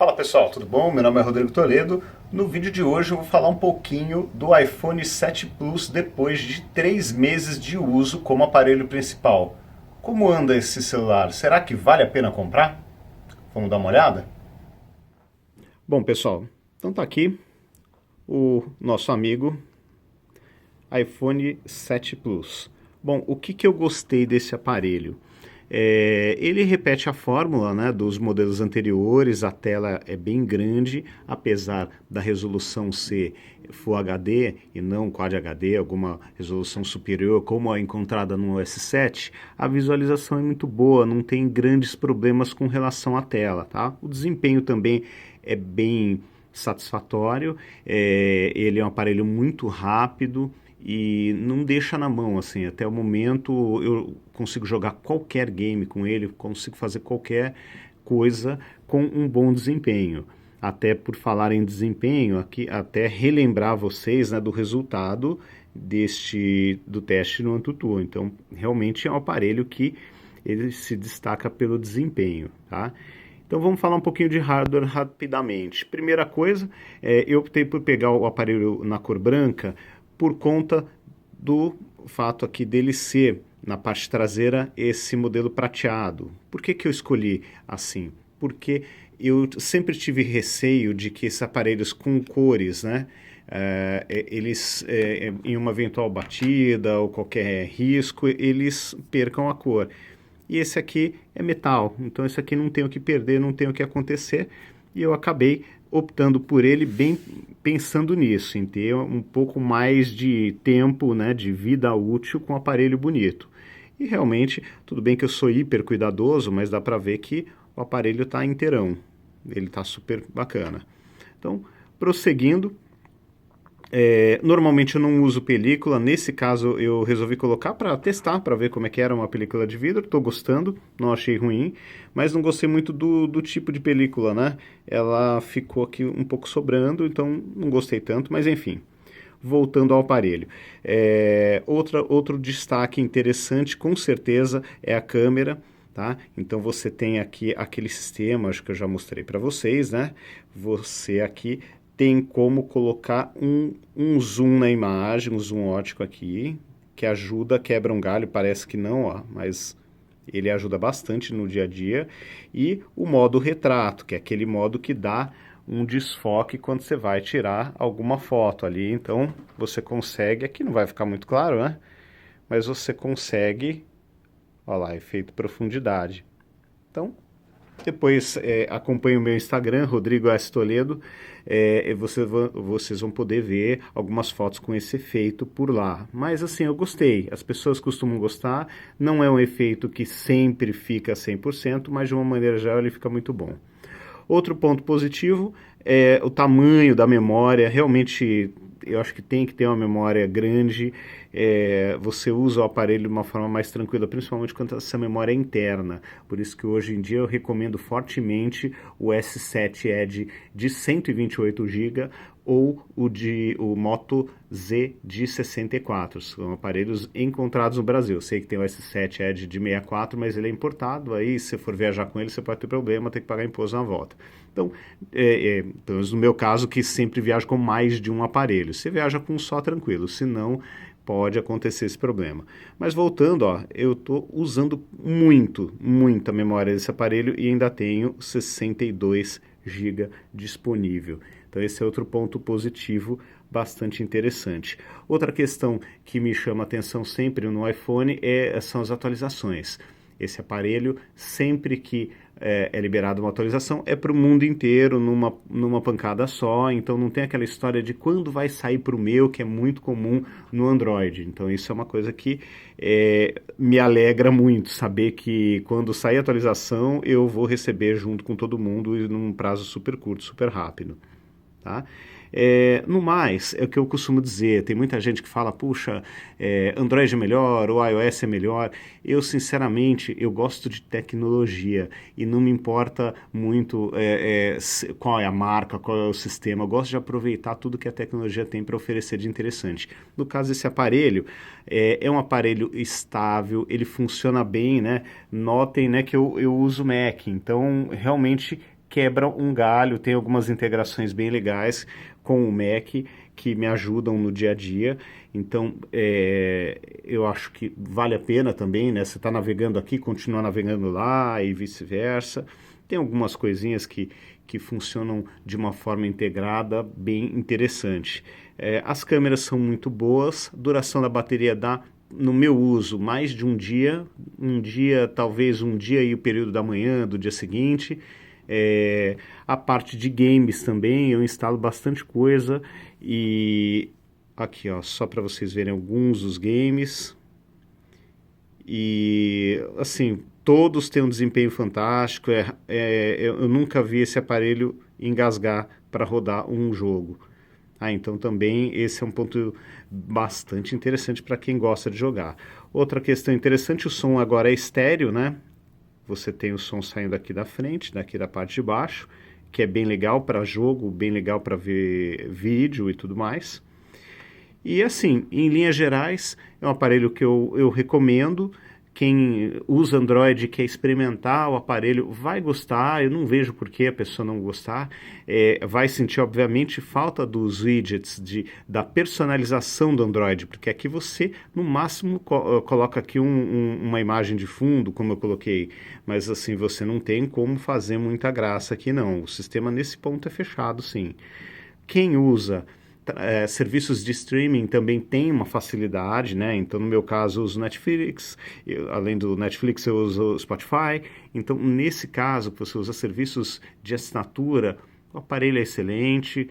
Fala pessoal, tudo bom? Meu nome é Rodrigo Toledo. No vídeo de hoje eu vou falar um pouquinho do iPhone 7 Plus depois de 3 meses de uso como aparelho principal. Como anda esse celular? Será que vale a pena comprar? Vamos dar uma olhada? Bom pessoal, então tá aqui o nosso amigo iPhone 7 Plus. Bom, o que eu gostei desse aparelho? Ele repete a fórmula, né, dos modelos anteriores, a tela é bem grande, apesar da resolução ser Full HD e não Quad HD, alguma resolução superior, como a encontrada no S7, a visualização é muito boa, não tem grandes problemas com relação à tela, tá? O desempenho também é bem satisfatório, ele é um aparelho muito rápido, e não deixa na mão, assim, até o momento eu consigo jogar qualquer game com ele, consigo fazer qualquer coisa com um bom desempenho. Até por falar em desempenho, aqui até relembrar vocês, né, do resultado do teste no AnTuTu. Então, realmente é um aparelho que ele se destaca pelo desempenho, tá? Então vamos falar um pouquinho de hardware rapidamente. Primeira coisa, eu optei por pegar o aparelho na cor branca por conta do fato aqui dele ser, na parte traseira, esse modelo prateado. Por que eu escolhi assim? Porque eu sempre tive receio de que esses aparelhos com cores, né, eles, em uma eventual batida ou qualquer risco, eles percam a cor. E esse aqui é metal, então esse aqui não tem o que perder, não tem o que acontecer, e eu acabei optando por ele bem pensando nisso, em ter um pouco mais de tempo, né, de vida útil com um aparelho bonito. E realmente, tudo bem que eu sou hiper cuidadoso, mas dá para ver que o aparelho está inteirão, ele está super bacana. Então, prosseguindo, normalmente eu não uso película, nesse caso eu resolvi colocar para testar, para ver como é que era uma película de vidro, estou gostando, não achei ruim, mas não gostei muito do tipo de película, né? Ela ficou aqui um pouco sobrando, então não gostei tanto, mas enfim. Voltando ao aparelho. Outro destaque interessante, com certeza, é a câmera, tá? Então você tem aqui aquele sistema, acho que eu já mostrei para vocês, né? Você aqui tem como colocar um zoom na imagem, um zoom ótico aqui, que ajuda, quebra um galho, parece que não, ó, mas ele ajuda bastante no dia a dia. E o modo retrato, que é aquele modo que dá um desfoque quando você vai tirar alguma foto ali. Então você consegue, aqui não vai ficar muito claro, né? Mas você consegue, olha lá, efeito profundidade. Então, depois acompanhe o meu Instagram, Rodrigo S. Toledo, vocês vão poder ver algumas fotos com esse efeito por lá. Mas assim, eu gostei, as pessoas costumam gostar, não é um efeito que sempre fica 100%, mas de uma maneira geral ele fica muito bom. Outro ponto positivo é o tamanho da memória, realmente eu acho que tem que ter uma memória grande, você usa o aparelho de uma forma mais tranquila, principalmente quando essa memória é interna. Por isso que hoje em dia eu recomendo fortemente o S7 Edge de 128 GB ou o Moto Z de 64. São aparelhos encontrados no Brasil. Eu sei que tem o S7 Edge de 64, mas ele é importado, aí se você for viajar com ele você pode ter problema, ter que pagar imposto na volta. Então, pelo menos no meu caso, que sempre viajo com mais de um aparelho. Você viaja com um só tranquilo, senão pode acontecer esse problema. Mas voltando, ó, eu estou usando muita memória desse aparelho e ainda tenho 62 GB disponível. Então esse é outro ponto positivo bastante interessante. Outra questão que me chama a atenção sempre no iPhone são as atualizações. Esse aparelho, sempre que é liberada uma atualização, é para o mundo inteiro, numa pancada só, então não tem aquela história de quando vai sair para o meu, que é muito comum no Android. Então isso é uma coisa que me alegra muito, saber que quando sair a atualização, eu vou receber junto com todo mundo e num prazo super curto, super rápido. Tá? No mais, é o que eu costumo dizer, tem muita gente que fala, puxa, Android é melhor, o iOS é melhor. Eu, sinceramente, eu gosto de tecnologia e não me importa muito qual é a marca, qual é o sistema. Eu gosto de aproveitar tudo que a tecnologia tem para oferecer de interessante. No caso desse aparelho, é um aparelho estável, ele funciona bem, né? Notem, né, que eu uso Mac, então realmente quebra um galho, tem algumas integrações bem legais com o Mac que me ajudam no dia a dia. Então, eu acho que vale a pena também, né? Você está navegando aqui, continua navegando lá e vice-versa. Tem algumas coisinhas que funcionam de uma forma integrada bem interessante. As câmeras são muito boas, duração da bateria dá, no meu uso, mais de um dia, talvez um dia e o período da manhã, do dia seguinte. A parte de games também, eu instalo bastante coisa e aqui ó, só para vocês verem alguns dos games e assim, todos têm um desempenho fantástico, eu nunca vi esse aparelho engasgar para rodar um jogo. Então também esse é um ponto bastante interessante para quem gosta de jogar. Outra questão interessante, o som agora é estéreo, né? Você tem o som saindo aqui da frente, daqui da parte de baixo, que é bem legal para jogo, bem legal para ver vídeo e tudo mais. E assim, em linhas gerais, é um aparelho que eu recomendo. Quem usa Android e quer experimentar o aparelho vai gostar, eu não vejo por que a pessoa não gostar. Vai sentir, obviamente, falta dos widgets, da personalização do Android, porque aqui você, no máximo, coloca aqui uma imagem de fundo, como eu coloquei, mas assim, você não tem como fazer muita graça aqui não. O sistema nesse ponto é fechado, sim. Quem usa serviços de streaming também tem uma facilidade, né? Então, no meu caso, eu uso Netflix, além do Netflix, eu uso Spotify. Então, nesse caso, que você usa serviços de assinatura, o aparelho é excelente,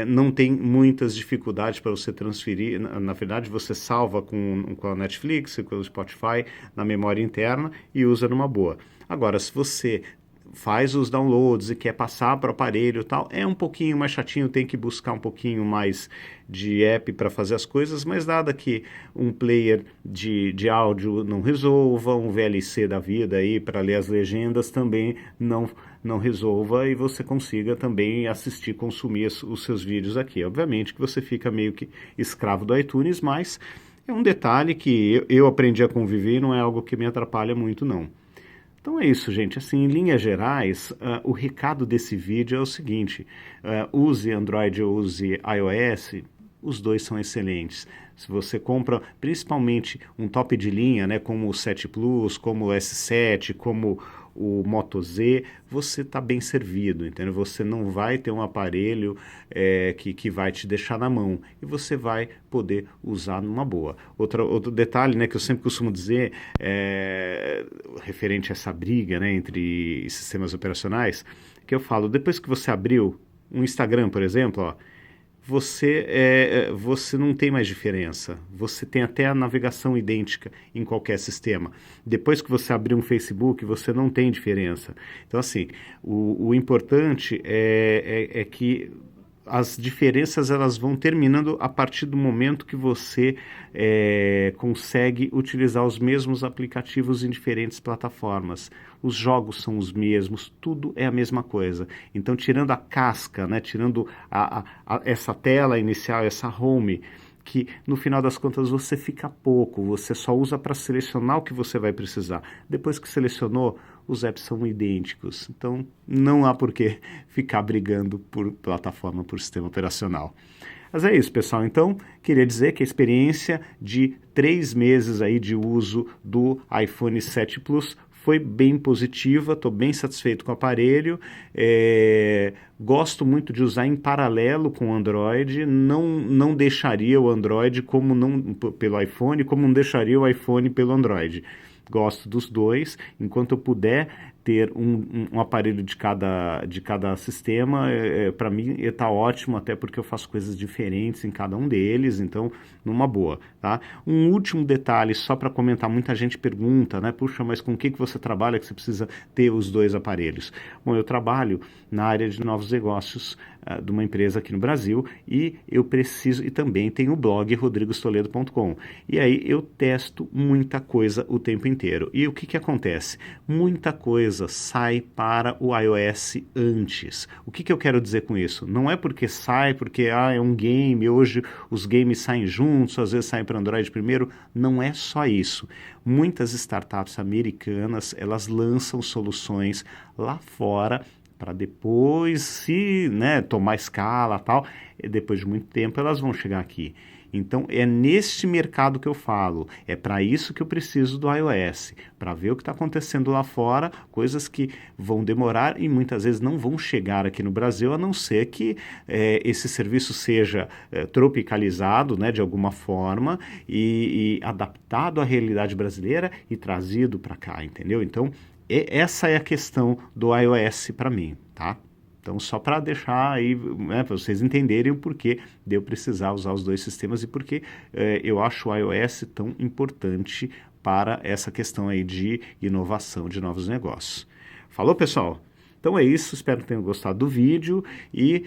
não tem muitas dificuldades para você transferir. Na verdade, você salva com a Netflix, com o Spotify na memória interna e usa numa boa. Agora, se você faz os downloads e quer passar para o aparelho e tal, é um pouquinho mais chatinho, tem que buscar um pouquinho mais de app para fazer as coisas, mas nada que um player de áudio não resolva, um VLC da vida aí para ler as legendas também não resolva e você consiga também assistir, consumir os seus vídeos aqui. Obviamente que você fica meio que escravo do iTunes, mas é um detalhe que eu aprendi a conviver e não é algo que me atrapalha muito não. Então é isso, gente. Assim, em linhas gerais, o recado desse vídeo é o seguinte: use Android ou use iOS, os dois são excelentes. Se você compra principalmente um top de linha, né, como o 7 Plus, como o S7, como o Moto Z, você está bem servido, entendeu? Você não vai ter um aparelho que vai te deixar na mão e você vai poder usar numa boa. Outro detalhe, né, que eu sempre costumo dizer, referente a essa briga, né, entre sistemas operacionais, que eu falo, depois que você abriu um Instagram, por exemplo, ó, você não tem mais diferença. Você tem até a navegação idêntica em qualquer sistema. Depois que você abrir um Facebook, você não tem diferença. Então, assim, o importante é que as diferenças elas vão terminando a partir do momento que você consegue utilizar os mesmos aplicativos em diferentes plataformas. Os jogos são os mesmos, tudo é a mesma coisa. Então, tirando a casca, né, tirando essa tela inicial, essa home, que no final das contas você fica pouco, você só usa para selecionar o que você vai precisar. Depois que selecionou, os apps são idênticos. Então, não há por que ficar brigando por plataforma, por sistema operacional. Mas é isso, pessoal. Então, queria dizer que a experiência de 3 meses aí de uso do iPhone 7 Plus foi bem positiva, estou bem satisfeito com o aparelho, gosto muito de usar em paralelo com o Android, não deixaria o Android pelo iPhone, como não deixaria o iPhone pelo Android. Gosto dos dois, enquanto eu puder ter um aparelho de cada sistema, para mim está ótimo, até porque eu faço coisas diferentes em cada um deles, então numa boa, tá? Um último detalhe, só para comentar, muita gente pergunta, né? Puxa, mas com o que você trabalha que você precisa ter os dois aparelhos? Bom, eu trabalho na área de novos negócios de uma empresa aqui no Brasil e eu preciso, e também tenho o blog rodrigostoledo.com, e aí eu testo muita coisa o tempo inteiro. E o que acontece? Muita coisa sai para o iOS antes. O que eu quero dizer com isso? Não é porque sai, porque é um game, hoje os games saem juntos, às vezes saem para Android primeiro, não é só isso. Muitas startups americanas, elas lançam soluções lá fora para depois, se, né, tomar escala e tal, depois de muito tempo elas vão chegar aqui. Então, é neste mercado que eu falo, é para isso que eu preciso do iOS, para ver o que está acontecendo lá fora, coisas que vão demorar e muitas vezes não vão chegar aqui no Brasil, a não ser que esse serviço seja tropicalizado, né, de alguma forma e adaptado à realidade brasileira e trazido para cá, entendeu? Então, essa é a questão do iOS para mim, tá? Então, só para deixar aí, né, para vocês entenderem o porquê de eu precisar usar os dois sistemas e porquê eu acho o iOS tão importante para essa questão aí de inovação de novos negócios. Falou, pessoal? Então é isso, espero que tenham gostado do vídeo e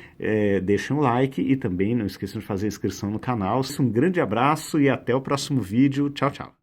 deixem um like e também não esqueçam de fazer inscrição no canal. Um grande abraço e até o próximo vídeo. Tchau, tchau.